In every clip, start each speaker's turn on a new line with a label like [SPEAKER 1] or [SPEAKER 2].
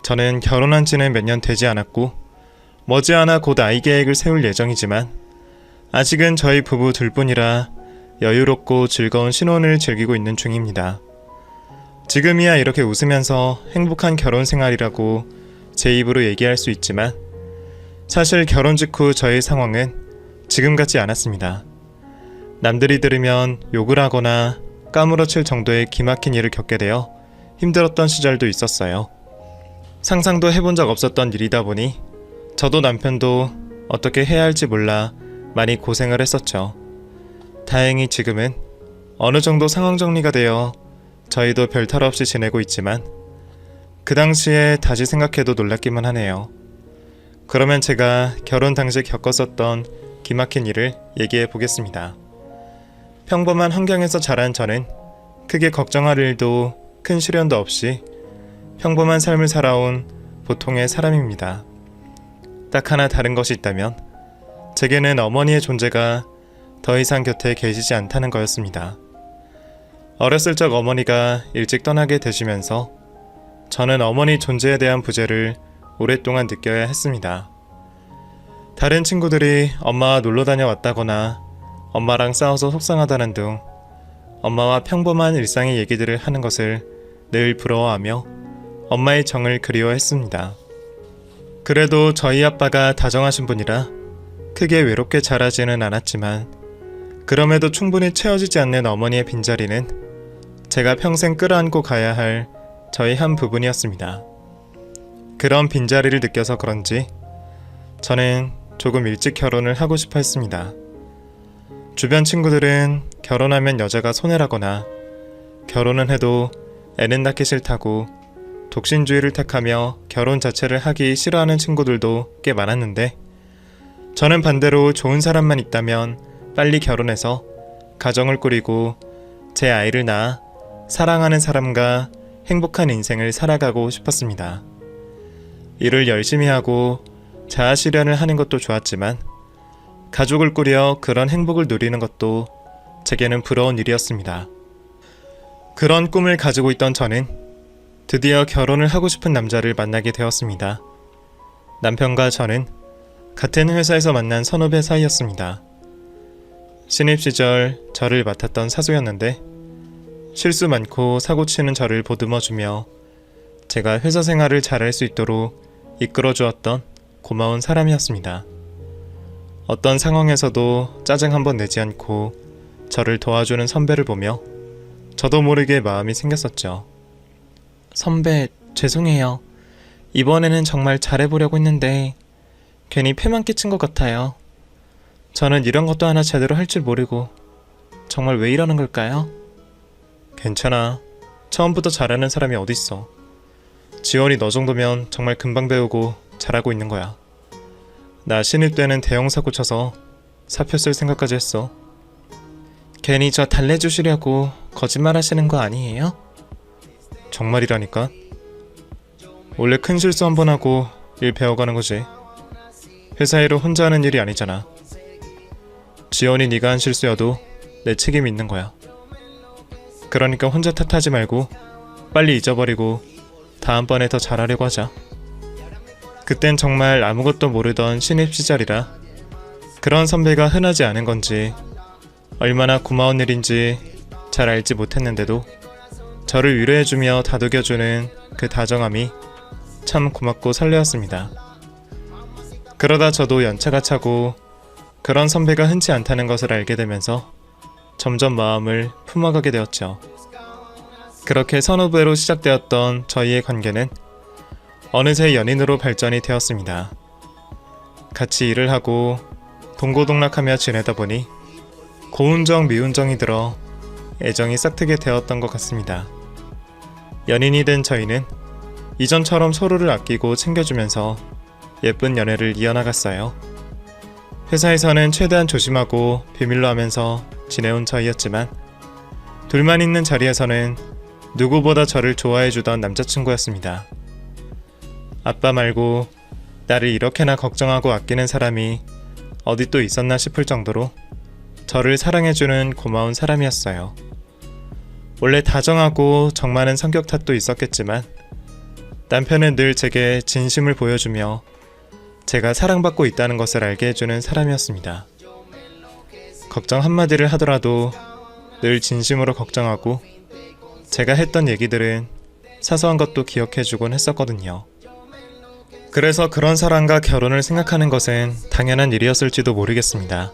[SPEAKER 1] 저는 결혼한 지는 몇 년 되지 않았고 머지않아 곧 아이 계획을 세울 예정이지만 아직은 저희 부부 둘뿐이라 여유롭고 즐거운 신혼을 즐기고 있는 중입니다. 지금이야 이렇게 웃으면서 행복한 결혼 생활이라고 제 입으로 얘기할 수 있지만 사실 결혼 직후 저의 상황은 지금 같지 않았습니다. 남들이 들으면 욕을 하거나 까무러칠 정도의 기막힌 일을 겪게 되어 힘들었던 시절도 있었어요. 상상도 해본 적 없었던 일이다 보니 저도 남편도 어떻게 해야 할지 몰라 많이 고생을 했었죠. 다행히 지금은 어느 정도 상황 정리가 되어 저희도 별탈 없이 지내고 있지만 그 당시에 다시 생각해도 놀랍기만 하네요. 그러면 제가 결혼 당시 겪었었던 기막힌 일을 얘기해 보겠습니다. 평범한 환경에서 자란 저는 크게 걱정할 일도 큰 시련도 없이 평범한 삶을 살아온 보통의 사람입니다. 딱 하나 다른 것이 있다면 제게는 어머니의 존재가 더 이상 곁에 계시지 않다는 거였습니다. 어렸을 적 어머니가 일찍 떠나게 되시면서 저는 어머니 존재에 대한 부재를 오랫동안 느껴야 했습니다. 다른 친구들이 엄마와 놀러 다녀왔다거나 엄마랑 싸워서 속상하다는 등 엄마와 평범한 일상의 얘기들을 하는 것을 늘 부러워하며 엄마의 정을 그리워했습니다. 그래도 저희 아빠가 다정하신 분이라 크게 외롭게 자라지는 않았지만 그럼에도 충분히 채워지지 않는 어머니의 빈자리는 제가 평생 끌어안고 가야 할 저희 한 부분이었습니다. 그런 빈자리를 느껴서 그런지 저는 조금 일찍 결혼을 하고 싶어 했습니다. 주변 친구들은 결혼하면 여자가 손해라거나 결혼은 해도 애는 낳기 싫다고 독신주의를 택하며 결혼 자체를 하기 싫어하는 친구들도 꽤 많았는데 저는 반대로 좋은 사람만 있다면 빨리 결혼해서 가정을 꾸리고 제 아이를 낳아 사랑하는 사람과 행복한 인생을 살아가고 싶었습니다. 일을 열심히 하고 자아실현을 하는 것도 좋았지만 가족을 꾸려 그런 행복을 누리는 것도 제게는 부러운 일이었습니다. 그런 꿈을 가지고 있던 저는 드디어 결혼을 하고 싶은 남자를 만나게 되었습니다. 남편과 저는 같은 회사에서 만난 선후배 사이였습니다. 신입 시절 저를 맡았던 사수였는데 실수 많고 사고치는 저를 보듬어주며 제가 회사 생활을 잘할 수 있도록 이끌어주었던 고마운 사람이었습니다. 어떤 상황에서도 짜증 한번 내지 않고 저를 도와주는 선배를 보며 저도 모르게 마음이 생겼었죠. 선배, 죄송해요. 이번에는 정말 잘해보려고 했는데 괜히 폐만 끼친 것 같아요. 저는 이런 것도 하나 제대로 할 줄 모르고 정말 왜 이러는 걸까요? 괜찮아. 처음부터 잘하는 사람이 어딨어. 지원이 너 정도면 정말 금방 배우고 잘하고 있는 거야. 나 신입 때는 대형 사고 쳐서 사표 쓸 생각까지 했어. 괜히 저 달래주시려고 거짓말 하시는 거 아니에요? 정말이라니까. 원래 큰 실수 한 번 하고 일 배워가는 거지. 회사 일을 혼자 하는 일이 아니잖아. 지원이 네가 한 실수여도 내 책임이 있는 거야. 그러니까 혼자 탓하지 말고 빨리 잊어버리고 다음번에 더 잘하려고 하자. 그땐 정말 아무것도 모르던 신입 시절이라 그런 선배가 흔하지 않은 건지 얼마나 고마운 일인지 잘 알지 못했는데도 저를 위로해주며 다독여주는 그 다정함이 참 고맙고 설레었습니다. 그러다 저도 연차가 차고 그런 선배가 흔치 않다는 것을 알게 되면서 점점 마음을 품어가게 되었죠. 그렇게 선후배로 시작되었던 저희의 관계는 어느새 연인으로 발전이 되었습니다. 같이 일을 하고 동고동락하며 지내다 보니 고운정 미운정이 들어 애정이 싹트게 되었던 것 같습니다. 연인이 된 저희는 이전처럼 서로를 아끼고 챙겨주면서 예쁜 연애를 이어나갔어요. 회사에서는 최대한 조심하고 비밀로 하면서 지내온 저희였지만 둘만 있는 자리에서는 누구보다 저를 좋아해주던 남자친구였습니다. 아빠 말고 나를 이렇게나 걱정하고 아끼는 사람이 어디 또 있었나 싶을 정도로 저를 사랑해주는 고마운 사람이었어요. 원래 다정하고 정 많은 성격 탓도 있었겠지만 남편은 늘 제게 진심을 보여주며 제가 사랑받고 있다는 것을 알게 해주는 사람이었습니다. 걱정 한마디를 하더라도 늘 진심으로 걱정하고 제가 했던 얘기들은 사소한 것도 기억해주곤 했었거든요. 그래서 그런 사람과 결혼을 생각하는 것은 당연한 일이었을지도 모르겠습니다.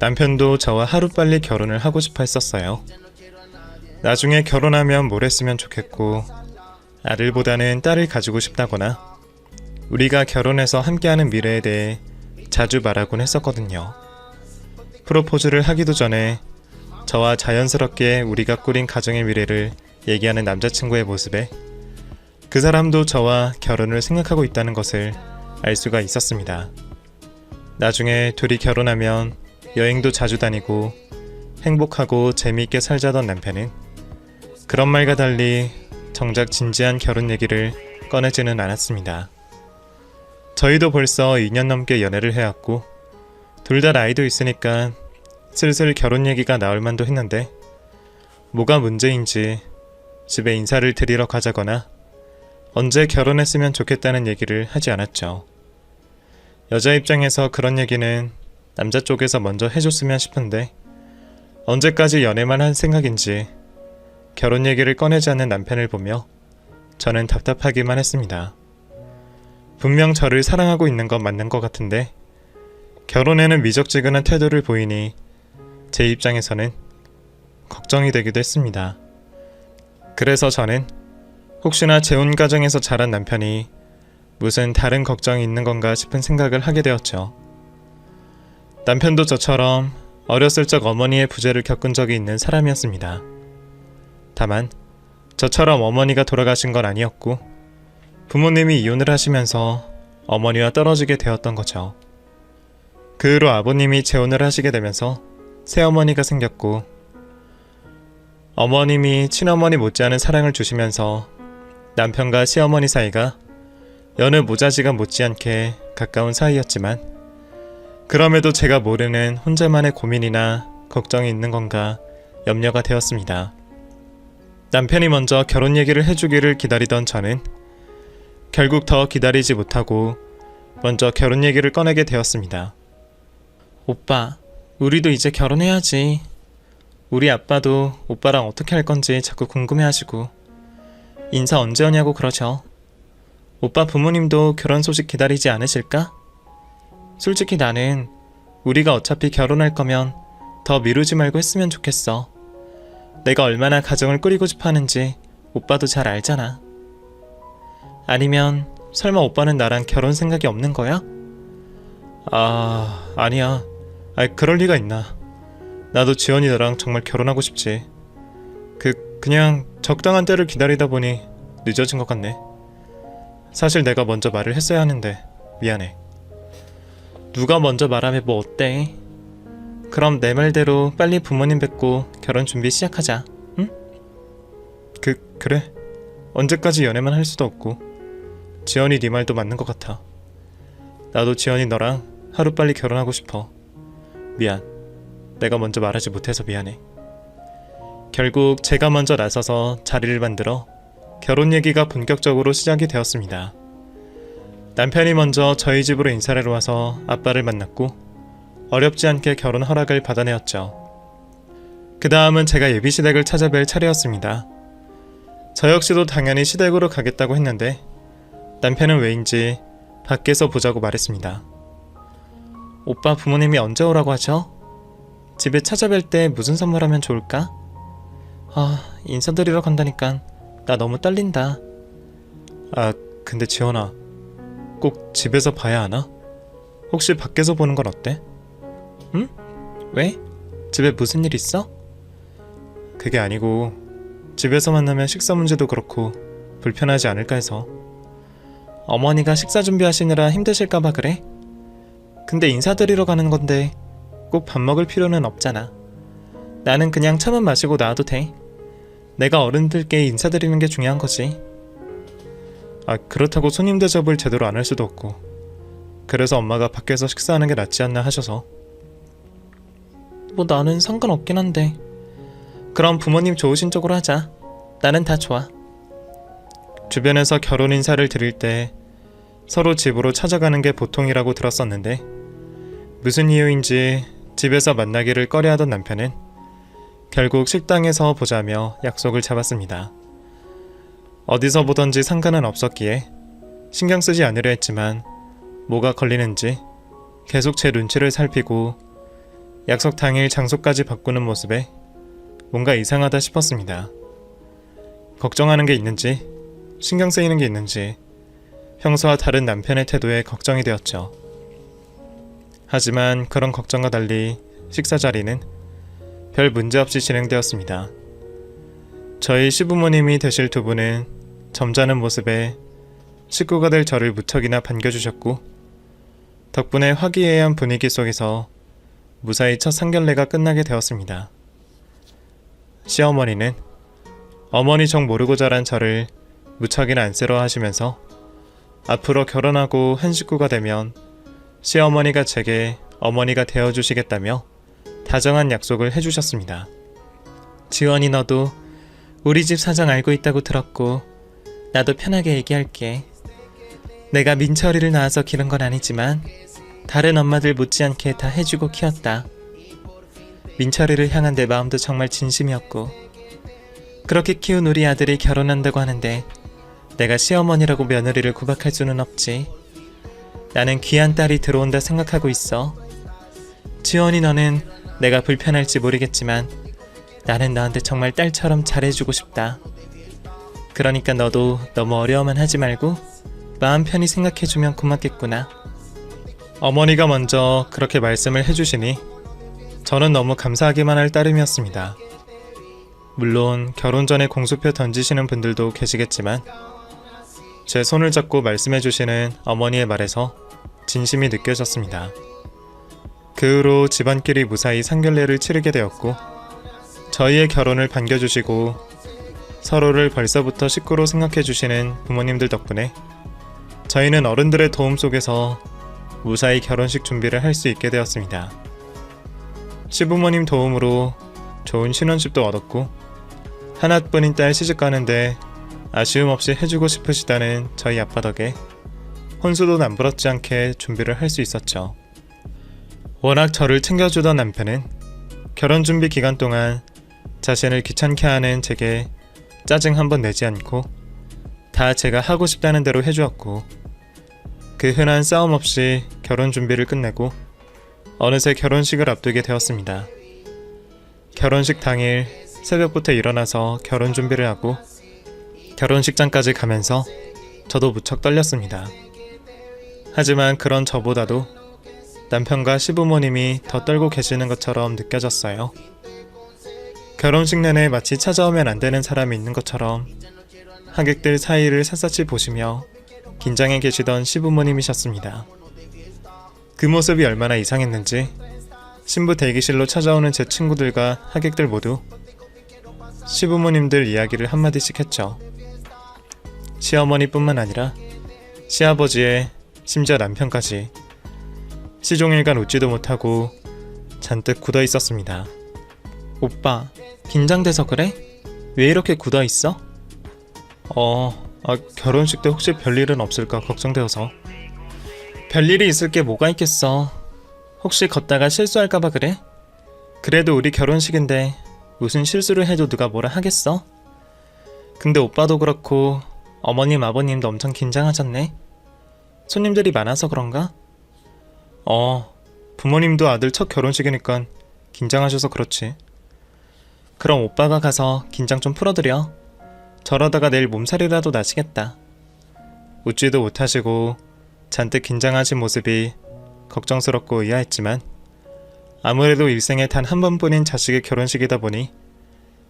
[SPEAKER 1] 남편도 저와 하루빨리 결혼을 하고 싶어 했었어요. 나중에 결혼하면 뭘 했으면 좋겠고 아들보다는 딸을 가지고 싶다거나 우리가 결혼해서 함께하는 미래에 대해 자주 말하곤 했었거든요. 프로포즈를 하기도 전에 저와 자연스럽게 우리가 꾸린 가정의 미래를 얘기하는 남자친구의 모습에 그 사람도 저와 결혼을 생각하고 있다는 것을 알 수가 있었습니다. 나중에 둘이 결혼하면 여행도 자주 다니고 행복하고 재미있게 살자던 남편은 그런 말과 달리 정작 진지한 결혼 얘기를 꺼내지는 않았습니다. 저희도 벌써 2년 넘게 연애를 해왔고 둘 다 나이도 있으니까 슬슬 결혼 얘기가 나올 만도 했는데 뭐가 문제인지 집에 인사를 드리러 가자거나 언제 결혼했으면 좋겠다는 얘기를 하지 않았죠. 여자 입장에서 그런 얘기는 남자 쪽에서 먼저 해줬으면 싶은데 언제까지 연애만 한 생각인지 결혼 얘기를 꺼내지 않는 남편을 보며 저는 답답하기만 했습니다. 분명 저를 사랑하고 있는 건 맞는 것 같은데 결혼에는 미적지근한 태도를 보이니 제 입장에서는 걱정이 되기도 했습니다. 그래서 저는 혹시나 재혼 가정에서 자란 남편이 무슨 다른 걱정이 있는 건가 싶은 생각을 하게 되었죠. 남편도 저처럼 어렸을 적 어머니의 부재를 겪은 적이 있는 사람이었습니다. 다만 저처럼 어머니가 돌아가신 건 아니었고 부모님이 이혼을 하시면서 어머니와 떨어지게 되었던 거죠. 그 후로 아버님이 재혼을 하시게 되면서 새어머니가 생겼고 어머님이 친어머니 못지않은 사랑을 주시면서 남편과 시어머니 사이가 여느 모자지간 못지않게 가까운 사이였지만 그럼에도 제가 모르는 혼자만의 고민이나 걱정이 있는 건가 염려가 되었습니다. 남편이 먼저 결혼 얘기를 해주기를 기다리던 저는 결국 더 기다리지 못하고 먼저 결혼 얘기를 꺼내게 되었습니다. 오빠, 우리도 이제 결혼해야지. 우리 아빠도 오빠랑 어떻게 할 건지 자꾸 궁금해하시고 인사 언제 오냐고 그러셔. 오빠 부모님도 결혼 소식 기다리지 않으실까? 솔직히 나는 우리가 어차피 결혼할 거면 더 미루지 말고 했으면 좋겠어. 내가 얼마나 가정을 꾸리고 싶어 하는지 오빠도 잘 알잖아. 아니면 설마 오빠는 나랑 결혼 생각이 없는 거야? 아니야. 그럴 리가 있나. 나도 지연이 너랑 정말 결혼하고 싶지. 그냥 적당한 때를 기다리다 보니 늦어진 것 같네. 사실 내가 먼저 말을 했어야 하는데 미안해. 누가 먼저 말하면 뭐 어때? 그럼 내 말대로 빨리 부모님 뵙고 결혼 준비 시작하자. 응? 그래. 언제까지 연애만 할 수도 없고 지연이 네 말도 맞는 것 같아. 나도 지연이 너랑 하루빨리 결혼하고 싶어. 미안. 내가 먼저 말하지 못해서 미안해. 결국 제가 먼저 나서서 자리를 만들어 결혼 얘기가 본격적으로 시작이 되었습니다. 남편이 먼저 저희 집으로 인사를 와서 아빠를 만났고 어렵지 않게 결혼 허락을 받아내었죠. 그 다음은 제가 예비시댁을 찾아뵐 차례였습니다. 저 역시도 당연히 시댁으로 가겠다고 했는데 남편은 왜인지 밖에서 보자고 말했습니다. 오빠 부모님이 언제 오라고 하죠? 집에 찾아뵐 때 무슨 선물하면 좋을까? 인사드리러 간다니까 나 너무 떨린다. 근데 지연아, 꼭 집에서 봐야 하나? 혹시 밖에서 보는 건 어때? 응? 왜? 집에 무슨 일 있어? 그게 아니고 집에서 만나면 식사 문제도 그렇고 불편하지 않을까 해서. 어머니가 식사 준비하시느라 힘드실까봐 그래? 근데 인사드리러 가는 건데 꼭 밥 먹을 필요는 없잖아. 나는 그냥 차만 마시고 나와도 돼. 내가 어른들께 인사드리는 게 중요한 거지. 그렇다고 손님 대접을 제대로 안 할 수도 없고 그래서 엄마가 밖에서 식사하는 게 낫지 않나 하셔서. 뭐 나는 상관없긴 한데 그럼 부모님 좋으신 쪽으로 하자. 나는 다 좋아. 주변에서 결혼 인사를 드릴 때 서로 집으로 찾아가는 게 보통이라고 들었었는데 무슨 이유인지 집에서 만나기를 꺼려하던 남편은 결국 식당에서 보자며 약속을 잡았습니다. 어디서 보던지 상관은 없었기에 신경 쓰지 않으려 했지만 뭐가 걸리는지 계속 제 눈치를 살피고 약속 당일 장소까지 바꾸는 모습에 뭔가 이상하다 싶었습니다. 걱정하는 게 있는지 신경 쓰이는 게 있는지 평소와 다른 남편의 태도에 걱정이 되었죠. 하지만 그런 걱정과 달리 식사 자리는 별 문제 없이 진행되었습니다. 저희 시부모님이 되실 두 분은 점잖은 모습에 식구가 될 저를 무척이나 반겨주셨고 덕분에 화기애애한 분위기 속에서 무사히 첫 상견례가 끝나게 되었습니다. 시어머니는 어머니 정 모르고 자란 저를 무척이나 안쓰러워 하시면서 앞으로 결혼하고 한 식구가 되면 시어머니가 제게 어머니가 되어주시겠다며 다정한 약속을 해주셨습니다. 지원이 너도 우리 집 사정 알고 있다고 들었고 나도 편하게 얘기할게. 내가 민철이를 낳아서 기른 건 아니지만 다른 엄마들 못지않게 다 해주고 키웠다. 민철이를 향한 내 마음도 정말 진심이었고 그렇게 키운 우리 아들이 결혼한다고 하는데 내가 시어머니라고 며느리를 구박할 수는 없지. 나는 귀한 딸이 들어온다 생각하고 있어. 지원이 너는 내가 불편할지 모르겠지만 나는 너한테 정말 딸처럼 잘해주고 싶다. 그러니까 너도 너무 어려워만 하지 말고 마음 편히 생각해주면 고맙겠구나. 어머니가 먼저 그렇게 말씀을 해주시니 저는 너무 감사하기만 할 따름이었습니다. 물론 결혼 전에 공수표 던지시는 분들도 계시겠지만 제 손을 잡고 말씀해주시는 어머니의 말에서 진심이 느껴졌습니다. 그 후로 집안끼리 무사히 상견례를 치르게 되었고 저희의 결혼을 반겨주시고 서로를 벌써부터 식구로 생각해주시는 부모님들 덕분에 저희는 어른들의 도움 속에서 무사히 결혼식 준비를 할 수 있게 되었습니다. 시부모님 도움으로 좋은 신혼집도 얻었고 하나뿐인 딸 시집 가는데 아쉬움 없이 해주고 싶으시다는 저희 아빠 덕에 혼수도 남부럽지 않게 준비를 할 수 있었죠. 워낙 저를 챙겨주던 남편은 결혼 준비 기간 동안 자신을 귀찮게 하는 제게 짜증 한번 내지 않고 다 제가 하고 싶다는 대로 해주었고 그 흔한 싸움 없이 결혼 준비를 끝내고 어느새 결혼식을 앞두게 되었습니다. 결혼식 당일 새벽부터 일어나서 결혼 준비를 하고 결혼식장까지 가면서 저도 무척 떨렸습니다. 하지만 그런 저보다도 남편과 시부모님이 더 떨고 계시는 것처럼 느껴졌어요. 결혼식 내내 마치 찾아오면 안 되는 사람이 있는 것처럼 하객들 사이를 샅샅이 보시며 긴장해 계시던 시부모님이셨습니다. 그 모습이 얼마나 이상했는지 신부 대기실로 찾아오는 제 친구들과 하객들 모두 시부모님들 이야기를 한마디씩 했죠. 시어머니뿐만 아니라 시아버지의 심지어 남편까지 시종일관 웃지도 못하고 잔뜩 굳어 있었습니다. 오빠, 긴장돼서 그래? 왜 이렇게 굳어 있어? 결혼식 때 혹시 별일은 없을까 걱정되어서. 별일이 있을 게 뭐가 있겠어. 혹시 걷다가 실수할까봐 그래? 그래도 우리 결혼식인데 무슨 실수를 해도 누가 뭐라 하겠어? 근데 오빠도 그렇고 어머님 아버님도 엄청 긴장하셨네. 손님들이 많아서 그런가? 부모님도 아들 첫 결혼식이니까 긴장하셔서 그렇지. 그럼 오빠가 가서 긴장 좀 풀어드려. 저러다가 내일 몸살이라도 나시겠다. 웃지도 못하시고 잔뜩 긴장하신 모습이 걱정스럽고 의아했지만 아무래도 일생에 단 한 번뿐인 자식의 결혼식이다 보니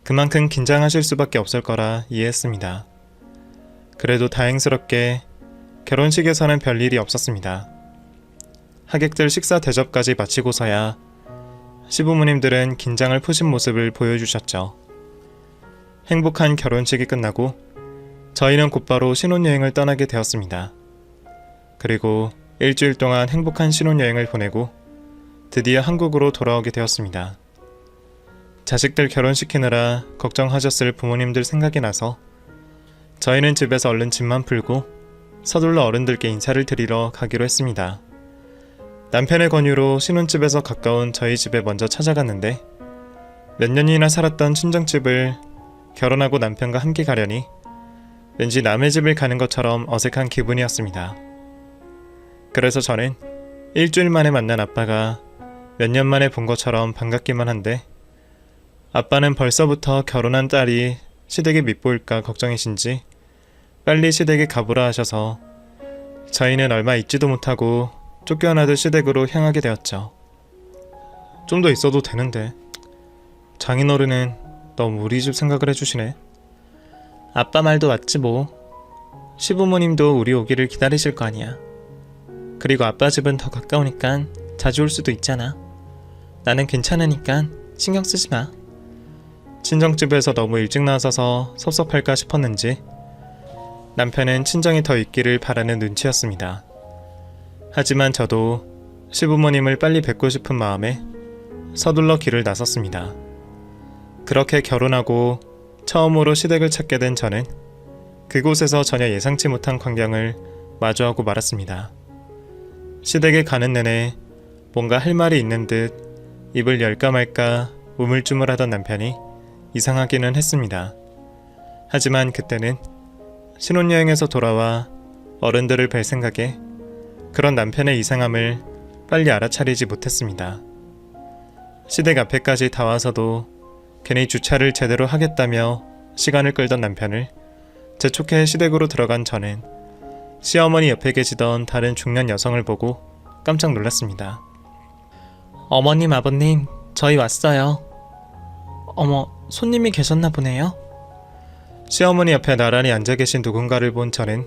[SPEAKER 1] 그만큼 긴장하실 수밖에 없을 거라 이해했습니다. 그래도 다행스럽게 결혼식에서는 별일이 없었습니다. 하객들 식사 대접까지 마치고서야 시부모님들은 긴장을 푸신 모습을 보여주셨죠. 행복한 결혼식이 끝나고 저희는 곧바로 신혼여행을 떠나게 되었습니다. 그리고 일주일 동안 행복한 신혼여행을 보내고 드디어 한국으로 돌아오게 되었습니다. 자식들 결혼시키느라 걱정하셨을 부모님들 생각이 나서 저희는 집에서 얼른 짐만 풀고 서둘러 어른들께 인사를 드리러 가기로 했습니다. 남편의 권유로 신혼집에서 가까운 저희 집에 먼저 찾아갔는데 몇 년이나 살았던 친정집을 결혼하고 남편과 함께 가려니 왠지 남의 집을 가는 것처럼 어색한 기분이었습니다. 그래서 저는 일주일 만에 만난 아빠가 몇 년 만에 본 것처럼 반갑기만 한데 아빠는 벌써부터 결혼한 딸이 시댁에 밉보일까 걱정이신지 빨리 시댁에 가보라 하셔서 저희는 얼마 있지도 못하고 쫓겨나듯 시댁으로 향하게 되었죠. 좀 더 있어도 되는데 장인어른은 너무 우리 집 생각을 해주시네. 아빠 말도 맞지 뭐. 시부모님도 우리 오기를 기다리실 거 아니야. 그리고 아빠 집은 더 가까우니까 자주 올 수도 있잖아. 나는 괜찮으니까 신경 쓰지 마. 친정집에서 너무 일찍 나서서 섭섭할까 싶었는지 남편은 친정이 더 있기를 바라는 눈치였습니다. 하지만 저도 시부모님을 빨리 뵙고 싶은 마음에 서둘러 길을 나섰습니다. 그렇게 결혼하고 처음으로 시댁을 찾게 된 저는 그곳에서 전혀 예상치 못한 광경을 마주하고 말았습니다. 시댁에 가는 내내 뭔가 할 말이 있는 듯 입을 열까 말까 우물쭈물하던 남편이 이상하기는 했습니다. 하지만 그때는 신혼여행에서 돌아와 어른들을 뵐 생각에 그런 남편의 이상함을 빨리 알아차리지 못했습니다. 시댁 앞에까지 다 와서도 괜히 주차를 제대로 하겠다며 시간을 끌던 남편을 재촉해 시댁으로 들어간 저는 시어머니 옆에 계시던 다른 중년 여성을 보고 깜짝 놀랐습니다. 어머님, 아버님, 저희 왔어요. 어머, 손님이 계셨나 보네요. 시어머니 옆에 나란히 앉아 계신 누군가를 본 저는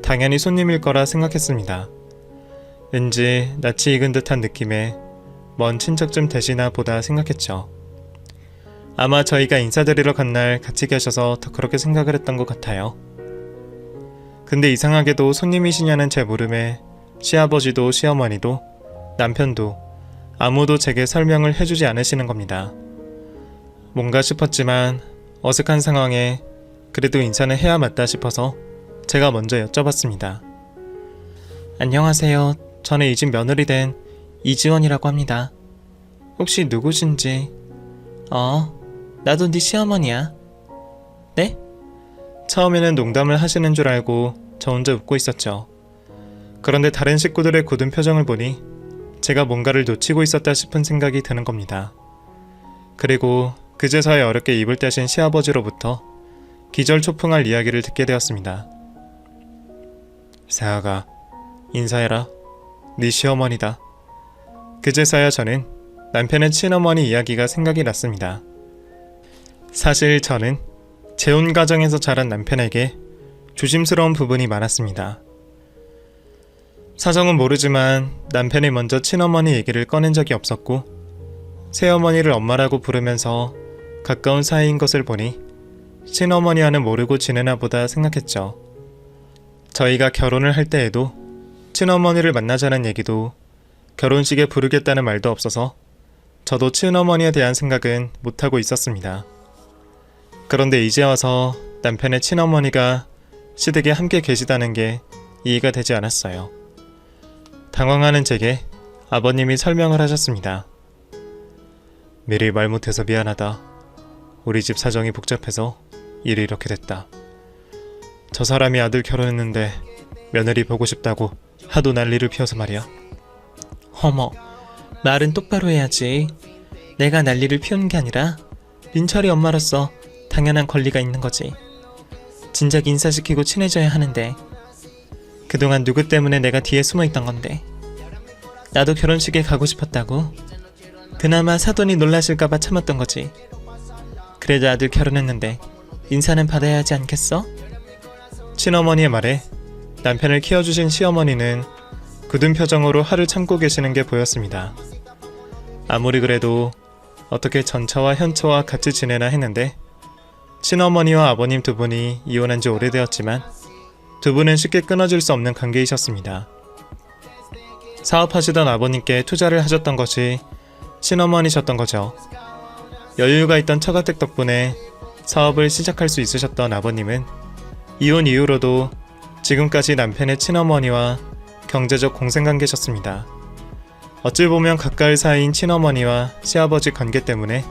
[SPEAKER 1] 당연히 손님일 거라 생각했습니다. 왠지 낯이 익은 듯한 느낌에 먼 친척쯤 되시나 보다 생각했죠. 아마 저희가 인사드리러 간 날 같이 계셔서 더 그렇게 생각을 했던 것 같아요. 근데 이상하게도 손님이시냐는 제 물음에 시아버지도 시어머니도 남편도 아무도 제게 설명을 해주지 않으시는 겁니다. 뭔가 싶었지만 어색한 상황에 그래도 인사는 해야 맞다 싶어서 제가 먼저 여쭤봤습니다. 안녕하세요. 저는 이 집 며느리 된 이지원이라고 합니다. 혹시 누구신지? 나도 네 시어머니야. 네? 처음에는 농담을 하시는 줄 알고 저 혼자 웃고 있었죠. 그런데 다른 식구들의 굳은 표정을 보니 제가 뭔가를 놓치고 있었다 싶은 생각이 드는 겁니다. 그리고 그제서야 어렵게 입을 떼신 시아버지로부터 기절초풍할 이야기를 듣게 되었습니다. 사아가 인사해라. 네 시어머니다. 그제서야 저는 남편의 친어머니 이야기가 생각이 났습니다. 사실 저는 재혼 가정에서 자란 남편에게 조심스러운 부분이 많았습니다. 사정은 모르지만 남편이 먼저 친어머니 얘기를 꺼낸 적이 없었고 새어머니를 엄마라고 부르면서 가까운 사이인 것을 보니 친어머니와는 모르고 지내나 보다 생각했죠. 저희가 결혼을 할 때에도 친어머니를 만나자는 얘기도 결혼식에 부르겠다는 말도 없어서 저도 친어머니에 대한 생각은 못하고 있었습니다. 그런데 이제 와서 남편의 친어머니가 시댁에 함께 계시다는 게 이해가 되지 않았어요. 당황하는 제게 아버님이 설명을 하셨습니다. 미리 말 못해서 미안하다. 우리 집 사정이 복잡해서 일이 이렇게 됐다. 저 사람이 아들 결혼했는데 며느리 보고 싶다고 하도 난리를 피워서 말이야. 어머, 말은 똑바로 해야지. 내가 난리를 피운 게 아니라 민철이 엄마로서 당연한 권리가 있는 거지. 진작 인사시키고 친해져야 하는데 그동안 누구 때문에 내가 뒤에 숨어있던 건데. 나도 결혼식에 가고 싶었다고. 그나마 사돈이 놀라실까봐 참았던 거지. 그래도 아들 결혼했는데 인사는 받아야 하지 않겠어? 친어머니의 말에 남편을 키워주신 시어머니는 굳은 표정으로 화를 참고 계시는 게 보였습니다. 아무리 그래도 어떻게 전처와 현처와 같이 지내나 했는데 친어머니와 아버님 두 분이 이혼한 지 오래되었지만 두 분은 쉽게 끊어질 수 없는 관계이셨습니다. 사업하시던 아버님께 투자를 하셨던 것이 친어머니셨던 거죠. 여유가 있던 처가댁 덕분에 사업을 시작할 수 있으셨던 아버님은 이혼 이후로도 지금까지 남편의 친어머니와 경제적 공생관계셨습니다. 어찌 보면 가까이 사이인 친어머니와 시아버지 관계 때문에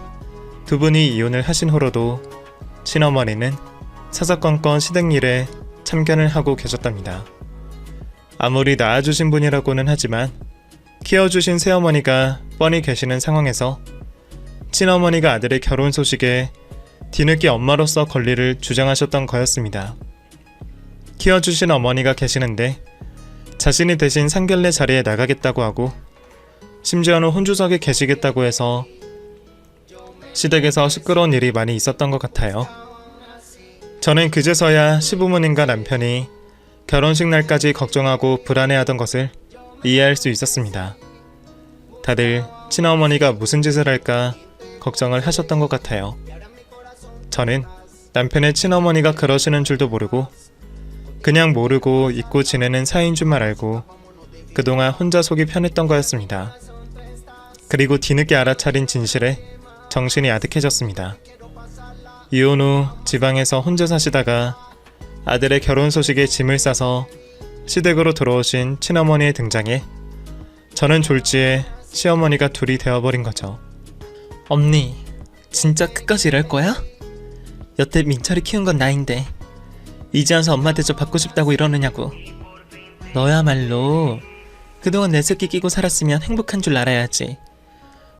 [SPEAKER 1] 두 분이 이혼을 하신 후로도 친어머니는 사사건건 시댁일에 참견을 하고 계셨답니다. 아무리 낳아주신 분이라고는 하지만 키워주신 새어머니가 뻔히 계시는 상황에서 친어머니가 아들의 결혼 소식에 뒤늦게 엄마로서 권리를 주장하셨던 거였습니다. 키워주신 어머니가 계시는데 자신이 대신 상견례 자리에 나가겠다고 하고 심지어는 혼주석에 계시겠다고 해서 시댁에서 시끄러운 일이 많이 있었던 것 같아요. 저는 그제서야 시부모님과 남편이 결혼식 날까지 걱정하고 불안해하던 것을 이해할 수 있었습니다. 다들 친어머니가 무슨 짓을 할까 걱정을 하셨던 것 같아요. 저는 남편의 친어머니가 그러시는 줄도 모르고 그냥 모르고 잊고 지내는 사이인 줄만 알고 그동안 혼자 속이 편했던 거였습니다. 그리고 뒤늦게 알아차린 진실에 정신이 아득해졌습니다. 이혼 후 지방에서 혼자 사시다가 아들의 결혼 소식에 짐을 싸서 시댁으로 들어오신 친어머니의 등장에 저는 졸지에 시어머니가 둘이 되어버린 거죠.
[SPEAKER 2] 언니, 진짜 끝까지 이럴 거야? 여태 민철이 키운 건 나인데 이제 와서 엄마 대접 받고 싶다고 이러느냐고. 너야말로 그동안 내 새끼 끼고 살았으면 행복한 줄 알아야지.